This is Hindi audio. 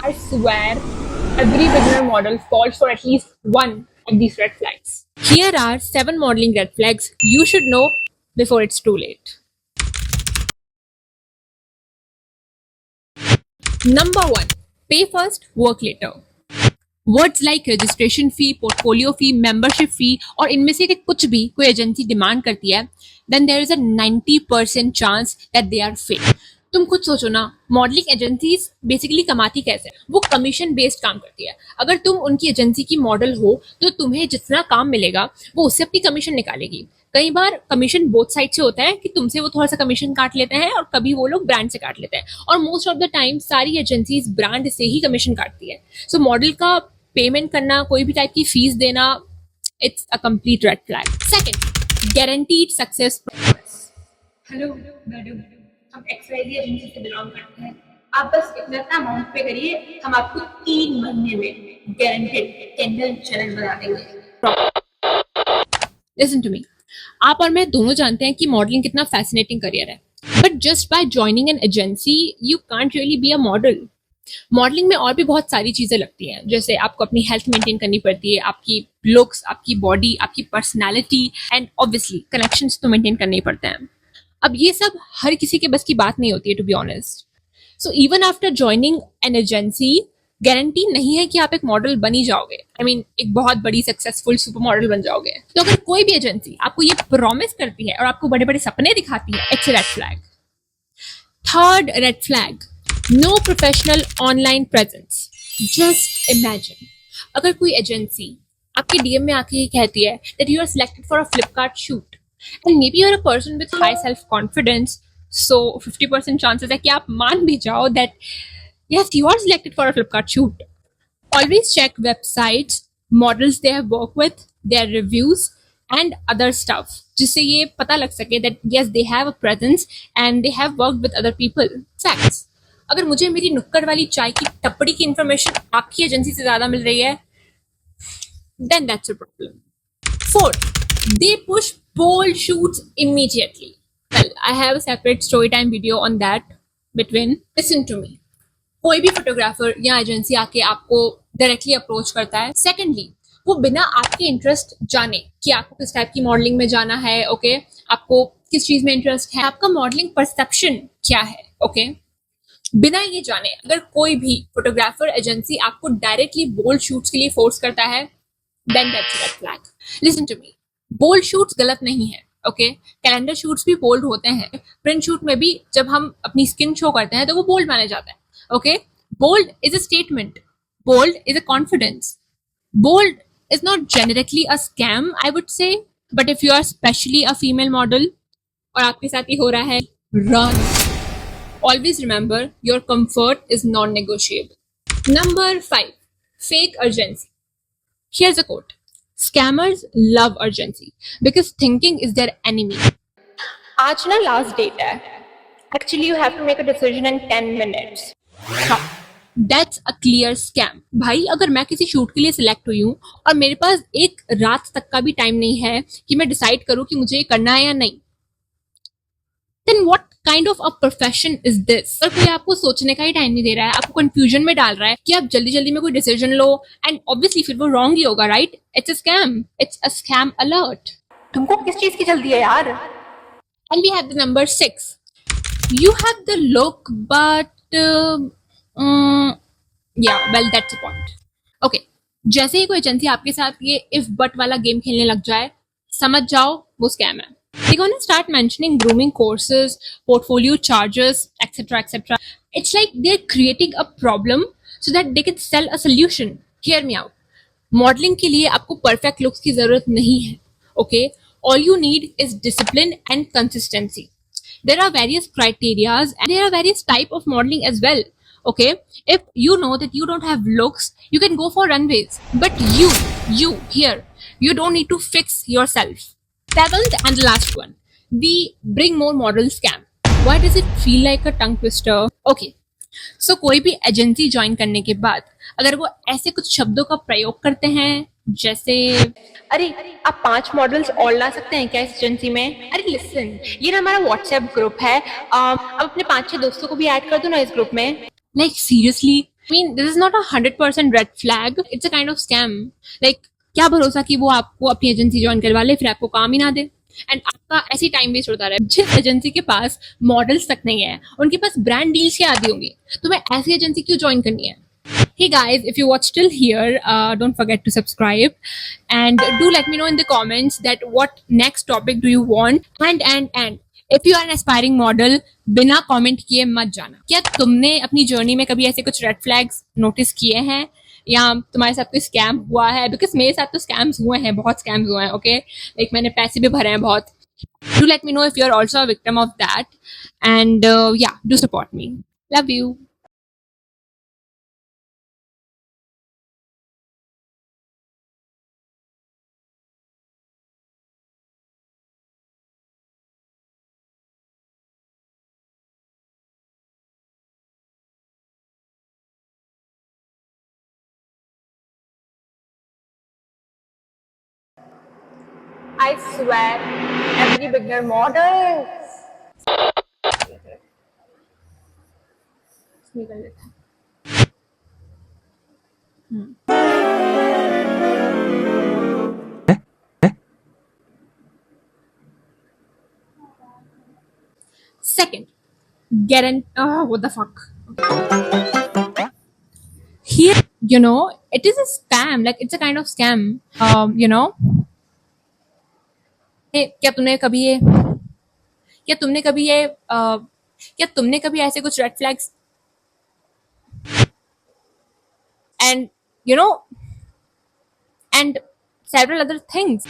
I swear, every beginner model falls for at least one of these red flags. Here are 7 modeling red flags you should know before it's too late. Number 1, pay first, work later. Words like registration fee, portfolio fee, membership fee और इनमें से कुछ भी कोई एजेंसी डिमांड करती है, then there is a 90% chance that they are fake. तुम खुद सोचो ना, मॉडलिंग एजेंसीज बेसिकली कमाती कैसे? वो कमीशन बेस्ड काम करती है. अगर तुम उनकी एजेंसी की मॉडल हो तो तुम्हें जितना काम मिलेगा वो उससे अपनी कमीशन निकालेगी. कई बार कमीशन बोथ साइड से होता है कि तुमसे वो थोड़ा सा कमीशन काट लेते हैं और कभी वो लोग ब्रांड से काट लेते हैं, और मोस्ट ऑफ द टाइम सारी एजेंसीज ब्रांड से ही कमीशन काटती है. सो मॉडल का पेमेंट करना, कोई भी टाइप की फीस देना, it's a complete red flag. Second, guaranteed success promise. Hello madam, हम एक्सवाईजी एजेंसी से बिलोंग करते हैं. आप बस इतना अमाउंट पे करिए, हम आपको 3 महीने में गारंटेड कैंडल चैनल बना देंगे. लिसन टू मी, आप और मैं दोनों जानते हैं कि मॉडलिंग कितना फैसिनेटिंग करियर है, but just by joining an agency you can't really be a model. Modelling में और भी बहुत सारी चीजें लगती हैं, जैसे आपको अपनी हेल्थ मेंटेन करनी पड़ती है, आपकी लुक्स, आपकी बॉडी, आपकी पर्सनालिटी एंड ऑब्वियसली कनेक्शंस तो मेंटेन करने ही पड़ते हैं. अब ये सब हर किसी के बस की बात नहीं होती है, to be honest. So even after joining an agency, guarantee नहीं है कि आप एक मॉडल बन ही जाओगे. आई मीन एक बहुत बड़ी सक्सेसफुल सुपर मॉडल बन जाओगे. तो अगर कोई भी एजेंसी आपको ये प्रॉमिस करती है और आपको बड़े बड़े सपने दिखाती है, it's red flag. Third red flag, no professional online presence. Just imagine, अगर कोई एजेंसी आपके डीएम में आके ये कहती है that you are selected for a Flipkart shoot and maybe you are a person with high self confidence, so 50% chances है कि आप मान भी जाओ that yes, you are selected for a Flipkart shoot. Always check websites, models they have worked with, their reviews and other stuff, जिससे ये पता लग सके that yes, they have a presence and they have worked with other people. Facts. अगर मुझे मेरी नुक्कड़ वाली चाय की टपड़ी की इंफॉर्मेशन आपकी एजेंसी से ज्यादा मिल रही है, then that's a problem. Fourth, they push bold shoots immediately. Well, I have a separate story time video on that between. Listen to me. कोई भी फोटोग्राफर या एजेंसी आके आपको डायरेक्टली अप्रोच करता है, सेकेंडली वो बिना आपके इंटरेस्ट जाने कि आपको किस टाइप की मॉडलिंग में जाना है, ओके, आपको किस चीज में इंटरेस्ट है, आपका मॉडलिंग परसेप्शन क्या है, ओके, बिना ये जाने अगर कोई भी फोटोग्राफर एजेंसी आपको डायरेक्टली बोल्ड शूट्स के लिए फोर्स करता है, then that's red flag. Listen to me, bold shoots गलत नहीं है, ओके, कैलेंडर शूट्स भी बोल्ड होते हैं, प्रिंट शूट में भी जब हम अपनी स्किन शो करते हैं तो वो बोल्ड माना जाता है. Okay, bold is a statement. Bold is a confidence. Bold is not generically a scam, I would say. But if you are especially a female model और आपके साथ ही हो रहा है, run. Always remember, your comfort is non-negotiable. Number 5, fake urgency. Here's a quote. Scammers love urgency because thinking is their enemy. आज ना last date है. Actually, you have to make a decision in 10 minutes. That's a clear scam. भाई, अगर मैं किसी शूट के लिए सिलेक्ट हुई हूँ और मेरे पास एक रात तक का भी टाइम नहीं है कि मैं डिसाइड करूँ कि मुझे ये करना है या नहीं, then what kind of a profession is this? अगर कोई आपको सोचने का ही टाइम नहीं दे रहा है, आपको कंफ्यूजन में डाल रहा है कि आप जल्दी जल्दी में कोई डिसीजन लो, एंड ऑब्वियसली फिर वो रॉन्ग ही होगा, right? It's a scam, it's a scam alert. तुमको किस चीज की जल्दी है यार? And we have the number 6, you have the look but yeah, well that's the point. Okay, जैसे ही कोई एजेंसी आपके साथ ये इफ बट वाला गेम खेलने लग जाए, समझ जाओ वो स्कैम है. They're gonna start mentioning grooming courses, portfolio charges, etc etc. It's like they're creating a problem so that they can sell a solution. Hear me out. Modelling के लिए आपको परफेक्ट लुक्स की जरूरत नहीं है, okay, all you need is discipline and consistency. There are various criterias and there are various type of modeling as well. Okay, if you know that you don't have looks, you can go for runways. But you here, you don't need to fix yourself. Seventh and the last one, the bring more model scam. Why does it feel like a tongue twister? Okay, so कोई भी एजेंसी ज्वाइन करने के बाद अगर वो ऐसे कुछ शब्दों का प्रयोग करते हैं जैसे, अरे आप 5 मॉडल्स और ला सकते हैं क्या इस एजेंसी में? अरे लिसन, ये ना हमारा व्हाट्सएप ग्रुप है, अब अपने 5-6 दोस्तों को भी ऐड कर दो ना इस ग्रुप में. Like seriously, mean this is not 100% red flag, it's a kind of scam. Like क्या भरोसा कि वो आपको अपनी एजेंसी ज्वाइन करवा ले फिर आपको काम ही ना दे, एंड आपका ऐसी टाइम वेस्ट होता रहे. जिस एजेंसी के पास मॉडल्स तक नहीं है, उनके पास ब्रांड डील्स क्या आती होंगी, तो मैं ऐसी एजेंसी क्यों ज्वाइन करनी है. Hey guys, if you watch till here, don't forget to subscribe and do let me know in the comments that what next topic do you want. And if you are an aspiring model, बिना कमेंट किए मत जाना. क्या तुमने अपनी जर्नी में कभी ऐसे कुछ रेड फ्लैग्स नोटिस किए हैं या तुम्हारे साथ कोई स्कैम हुआ है? बिकॉज मेरे साथ तो स्कैम्स हुए हैं, बहुत स्कैम्स हुए हैं. ओके, लाइक मैंने पैसे भी भरे हैं बहुत. Do let me know if you're also a victim of that, and yeah, do support me. Love you. I swear, every beginner model. Second, get in. Oh, what the fuck? Here, it is a scam. Like it's a kind of scam. क्या तुमने कभी ये क्या तुमने कभी ये क्या तुमने कभी ऐसे कुछ red flags and you know and several other things.